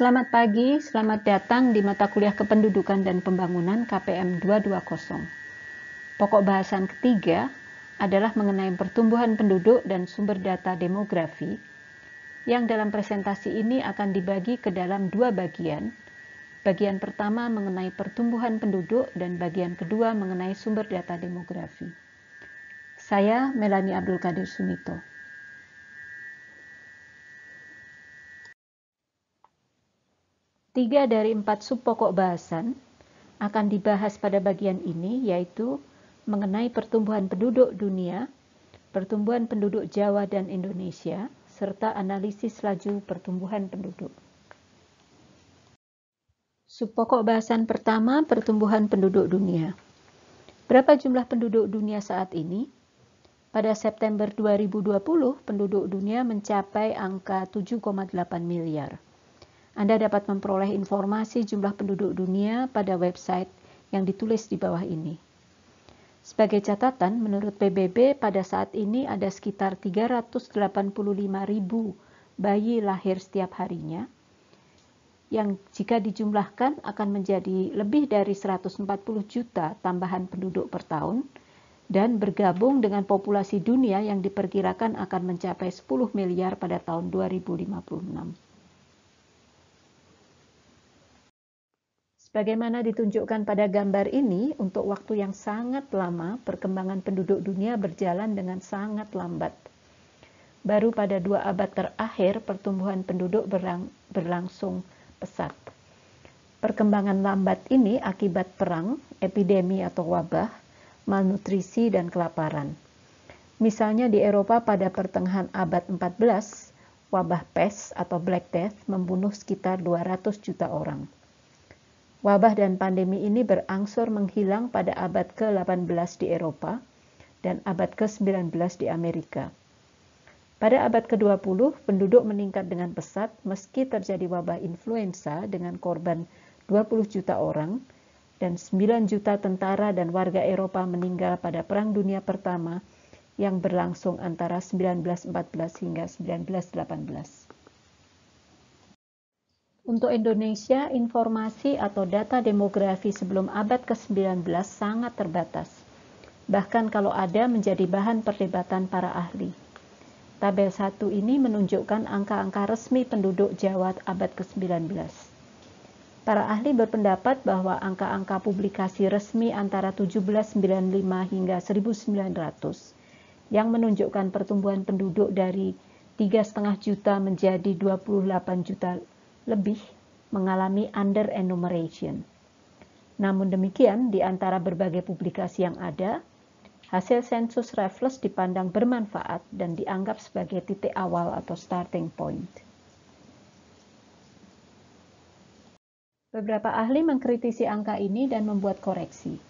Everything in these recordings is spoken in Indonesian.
Selamat pagi, selamat datang di mata kuliah Kependudukan dan Pembangunan KPM 220. Pokok bahasan ketiga adalah mengenai pertumbuhan penduduk dan sumber data demografi, yang dalam presentasi ini akan dibagi ke dalam dua bagian. Bagian pertama mengenai pertumbuhan penduduk dan bagian kedua mengenai sumber data demografi. Saya Melanie Abdul Qadir Sumito. Tiga dari 4 subpokok bahasan akan dibahas pada bagian ini, yaitu mengenai pertumbuhan penduduk dunia, pertumbuhan penduduk Jawa dan Indonesia, serta analisis laju pertumbuhan penduduk. Subpokok bahasan pertama, pertumbuhan penduduk dunia. Berapa jumlah penduduk dunia saat ini? Pada September 2020, penduduk dunia mencapai angka 7,8 miliar. Anda dapat memperoleh informasi jumlah penduduk dunia pada website yang ditulis di bawah ini. Sebagai catatan, menurut PBB pada saat ini ada sekitar 385.000 bayi lahir setiap harinya, yang jika dijumlahkan akan menjadi lebih dari 140 juta tambahan penduduk per tahun, dan bergabung dengan populasi dunia yang diperkirakan akan mencapai 10 miliar pada tahun 2056. Sebagaimana ditunjukkan pada gambar ini, untuk waktu yang sangat lama, perkembangan penduduk dunia berjalan dengan sangat lambat. Baru pada 2 abad terakhir, pertumbuhan penduduk berlangsung pesat. Perkembangan lambat ini akibat perang, epidemi atau wabah, malnutrisi, dan kelaparan. Misalnya di Eropa pada pertengahan abad 14, wabah pes atau Black Death membunuh sekitar 200 juta orang. Wabah dan pandemi ini berangsur menghilang pada abad ke-18 di Eropa dan abad ke-19 di Amerika. Pada abad ke-20, penduduk meningkat dengan pesat meski terjadi wabah influenza dengan korban 20 juta orang dan 9 juta tentara dan warga Eropa meninggal pada Perang Dunia Pertama yang berlangsung antara 1914 hingga 1918. Untuk Indonesia, informasi atau data demografi sebelum abad ke-19 sangat terbatas. Bahkan kalau ada menjadi bahan perdebatan para ahli. Tabel 1 ini menunjukkan angka-angka resmi penduduk Jawa abad ke-19. Para ahli berpendapat bahwa angka-angka publikasi resmi antara 1795 hingga 1900 yang menunjukkan pertumbuhan penduduk dari 3,5 juta menjadi 28 juta lebih mengalami under enumeration. Namun demikian, di antara berbagai publikasi yang ada, hasil sensus Raffles dipandang bermanfaat dan dianggap sebagai titik awal atau starting point. Beberapa ahli mengkritisi angka ini dan membuat koreksi.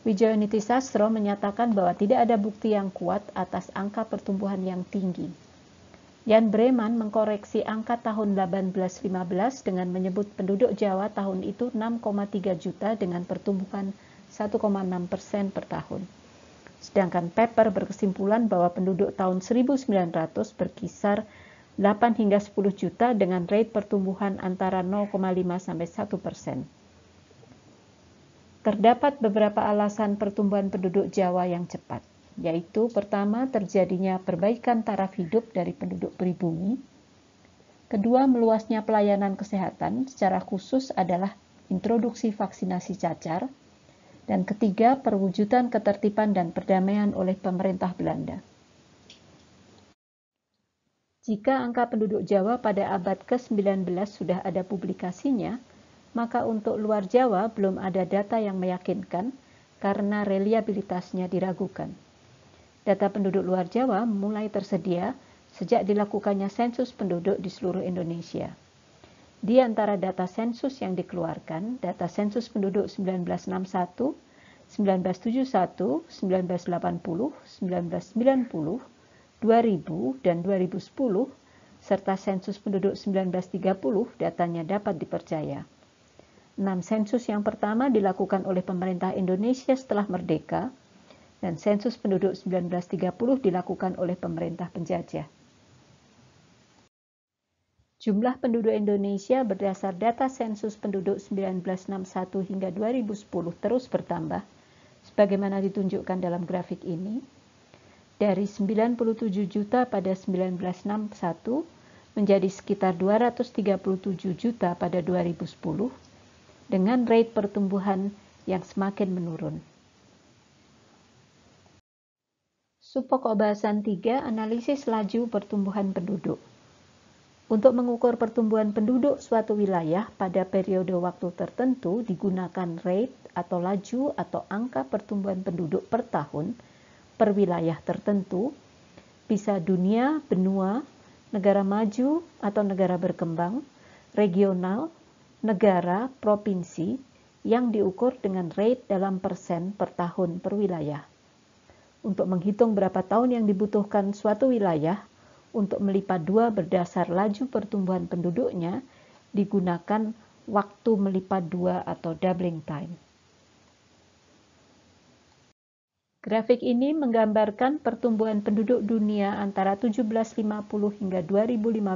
Wijaya Nitisastro menyatakan bahwa tidak ada bukti yang kuat atas angka pertumbuhan yang tinggi. Jan Breman mengkoreksi angka tahun 1815 dengan menyebut penduduk Jawa tahun itu 6,3 juta dengan pertumbuhan 1,6% per tahun. Sedangkan Pepper berkesimpulan bahwa penduduk tahun 1900 berkisar 8 hingga 10 juta dengan rate pertumbuhan antara 0,5 sampai 1%. Terdapat beberapa alasan pertumbuhan penduduk Jawa yang cepat, yaitu pertama, terjadinya perbaikan taraf hidup dari penduduk pribumi. Kedua, meluasnya pelayanan kesehatan, secara khusus adalah introduksi vaksinasi cacar. Dan ketiga, perwujudan ketertiban dan perdamaian oleh pemerintah Belanda. Jika angka penduduk Jawa pada abad ke-19 sudah ada publikasinya, maka untuk luar Jawa belum ada data yang meyakinkan karena reliabilitasnya diragukan. Data penduduk luar Jawa mulai tersedia sejak dilakukannya sensus penduduk di seluruh Indonesia. Di antara data sensus yang dikeluarkan, data sensus penduduk 1961, 1971, 1980, 1990, 2000, dan 2010, serta sensus penduduk 1930 datanya dapat dipercaya. 6 sensus yang pertama dilakukan oleh pemerintah Indonesia setelah merdeka, dan sensus penduduk 1930 dilakukan oleh pemerintah penjajah. Jumlah penduduk Indonesia berdasar data sensus penduduk 1961 hingga 2010 terus bertambah, sebagaimana ditunjukkan dalam grafik ini, dari 97 juta pada 1961 menjadi sekitar 237 juta pada 2010, dengan rate pertumbuhan yang semakin menurun. Subpokok bahasan 3, analisis laju pertumbuhan penduduk. Untuk mengukur pertumbuhan penduduk suatu wilayah pada periode waktu tertentu digunakan rate atau laju atau angka pertumbuhan penduduk per tahun per wilayah tertentu, bisa dunia, benua, negara maju atau negara berkembang, regional, negara, provinsi, yang diukur dengan rate dalam persen per tahun per wilayah. Untuk menghitung berapa tahun yang dibutuhkan suatu wilayah untuk melipat dua berdasar laju pertumbuhan penduduknya, digunakan waktu melipat dua atau doubling time. Grafik ini menggambarkan pertumbuhan penduduk dunia antara 1750 hingga 2015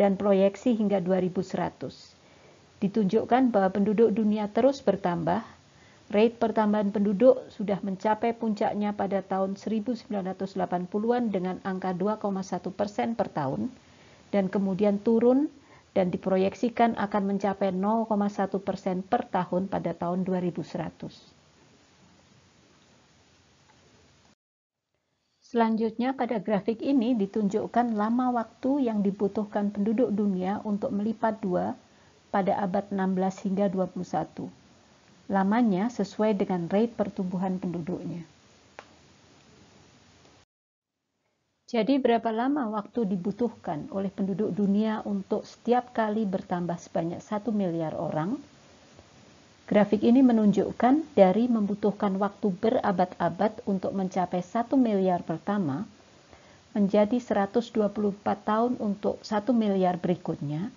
dan proyeksi hingga 2100. Ditunjukkan bahwa penduduk dunia terus bertambah. Rate pertambahan penduduk sudah mencapai puncaknya pada tahun 1980-an dengan angka 2,1% per tahun, dan kemudian turun dan diproyeksikan akan mencapai 0,1% per tahun pada tahun 2100. Selanjutnya pada grafik ini ditunjukkan lama waktu yang dibutuhkan penduduk dunia untuk melipat dua pada abad 16 hingga 21. Lamanya sesuai dengan rate pertumbuhan penduduknya. Jadi berapa lama waktu dibutuhkan oleh penduduk dunia untuk setiap kali bertambah sebanyak 1 miliar orang? Grafik ini menunjukkan dari membutuhkan waktu berabad-abad untuk mencapai 1 miliar pertama, menjadi 124 tahun untuk 1 miliar berikutnya,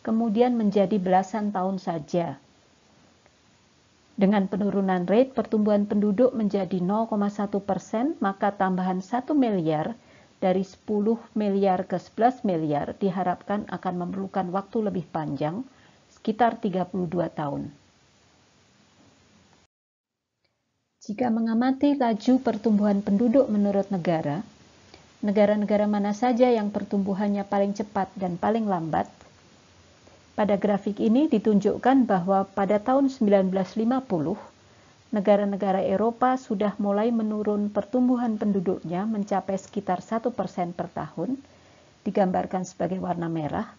kemudian menjadi belasan tahun saja. Dengan penurunan rate pertumbuhan penduduk menjadi 0,1%, maka tambahan 1 miliar dari 10 miliar ke 11 miliar diharapkan akan memerlukan waktu lebih panjang, sekitar 32 tahun. Jika mengamati laju pertumbuhan penduduk menurut negara, negara-negara mana saja yang pertumbuhannya paling cepat dan paling lambat? Pada grafik ini ditunjukkan bahwa pada tahun 1950, negara-negara Eropa sudah mulai menurun pertumbuhan penduduknya mencapai sekitar 1% per tahun, digambarkan sebagai warna merah,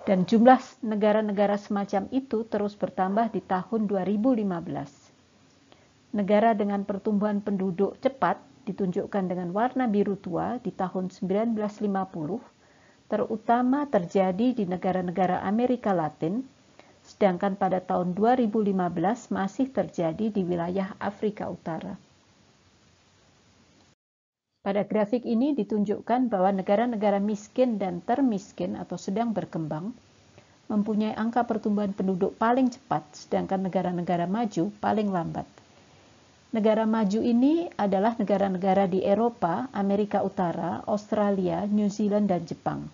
dan jumlah negara-negara semacam itu terus bertambah di tahun 2015. Negara dengan pertumbuhan penduduk cepat ditunjukkan dengan warna biru tua di tahun 1950, terutama terjadi di negara-negara Amerika Latin, sedangkan pada tahun 2015 masih terjadi di wilayah Afrika Utara. Pada grafik ini ditunjukkan bahwa negara-negara miskin dan termiskin atau sedang berkembang mempunyai angka pertumbuhan penduduk paling cepat, sedangkan negara-negara maju paling lambat. Negara maju ini adalah negara-negara di Eropa, Amerika Utara, Australia, New Zealand, dan Jepang.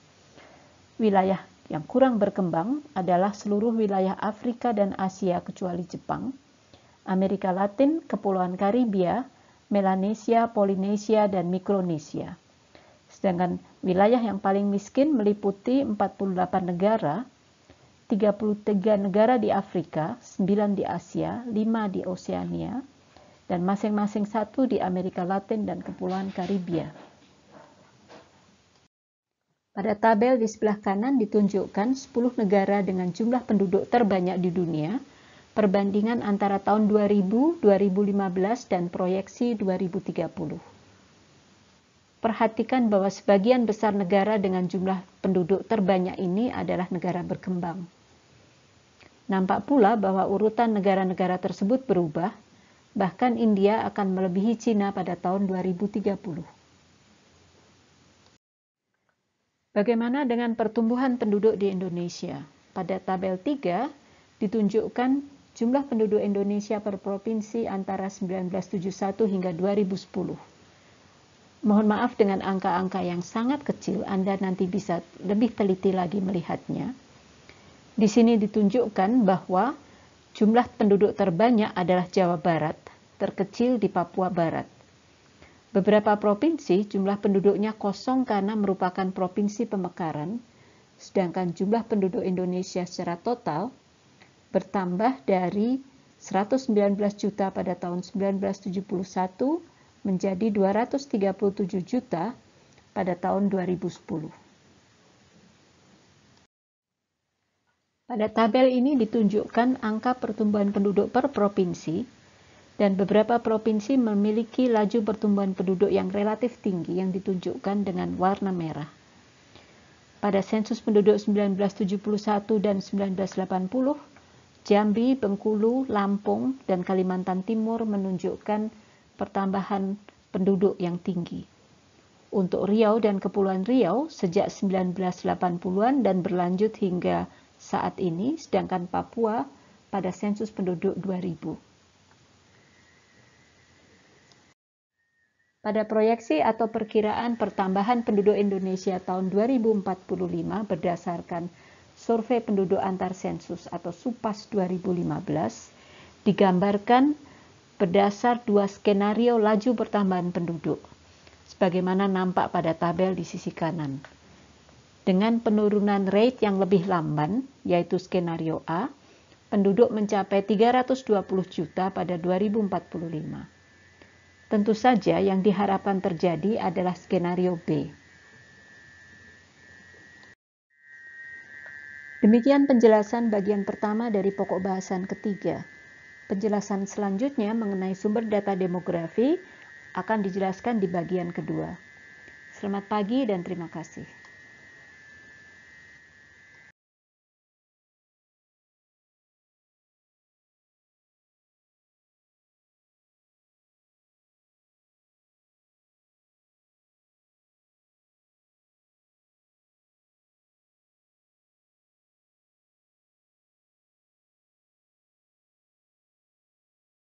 Wilayah yang kurang berkembang adalah seluruh wilayah Afrika dan Asia kecuali Jepang, Amerika Latin, Kepulauan Karibia, Melanesia, Polinesia, dan Mikronesia. Sedangkan wilayah yang paling miskin meliputi 48 negara, 33 negara di Afrika, 9 di Asia, 5 di Oseania, dan masing-masing 1 di Amerika Latin dan Kepulauan Karibia. Pada tabel di sebelah kanan ditunjukkan 10 negara dengan jumlah penduduk terbanyak di dunia, perbandingan antara tahun 2000, 2015, dan proyeksi 2030. Perhatikan bahwa sebagian besar negara dengan jumlah penduduk terbanyak ini adalah negara berkembang. Nampak pula bahwa urutan negara-negara tersebut berubah, bahkan India akan melebihi Cina pada tahun 2030. Bagaimana dengan pertumbuhan penduduk di Indonesia? Pada tabel 3 ditunjukkan jumlah penduduk Indonesia per provinsi antara 1971 hingga 2010. Mohon maaf dengan angka-angka yang sangat kecil, Anda nanti bisa lebih teliti lagi melihatnya. Di sini ditunjukkan bahwa jumlah penduduk terbanyak adalah Jawa Barat, terkecil di Papua Barat. Beberapa provinsi jumlah penduduknya kosong karena merupakan provinsi pemekaran, sedangkan jumlah penduduk Indonesia secara total bertambah dari 119 juta pada tahun 1971 menjadi 237 juta pada tahun 2010. Pada tabel ini ditunjukkan angka pertumbuhan penduduk per provinsi, dan beberapa provinsi memiliki laju pertumbuhan penduduk yang relatif tinggi yang ditunjukkan dengan warna merah. Pada sensus penduduk 1971 dan 1980, Jambi, Bengkulu, Lampung, dan Kalimantan Timur menunjukkan pertambahan penduduk yang tinggi. Untuk Riau dan Kepulauan Riau sejak 1980-an dan berlanjut hingga saat ini, sedangkan Papua pada sensus penduduk 2000. Pada proyeksi atau perkiraan pertambahan penduduk Indonesia tahun 2045 berdasarkan Survei Penduduk Antar Sensus atau SUPAS 2015, digambarkan berdasar dua skenario laju pertambahan penduduk, sebagaimana nampak pada tabel di sisi kanan. Dengan penurunan rate yang lebih lamban, yaitu skenario A, penduduk mencapai 320 juta pada 2045. Tentu saja yang diharapkan terjadi adalah skenario B. Demikian penjelasan bagian pertama dari pokok bahasan ketiga. Penjelasan selanjutnya mengenai sumber data demografi akan dijelaskan di bagian kedua. Selamat pagi dan terima kasih.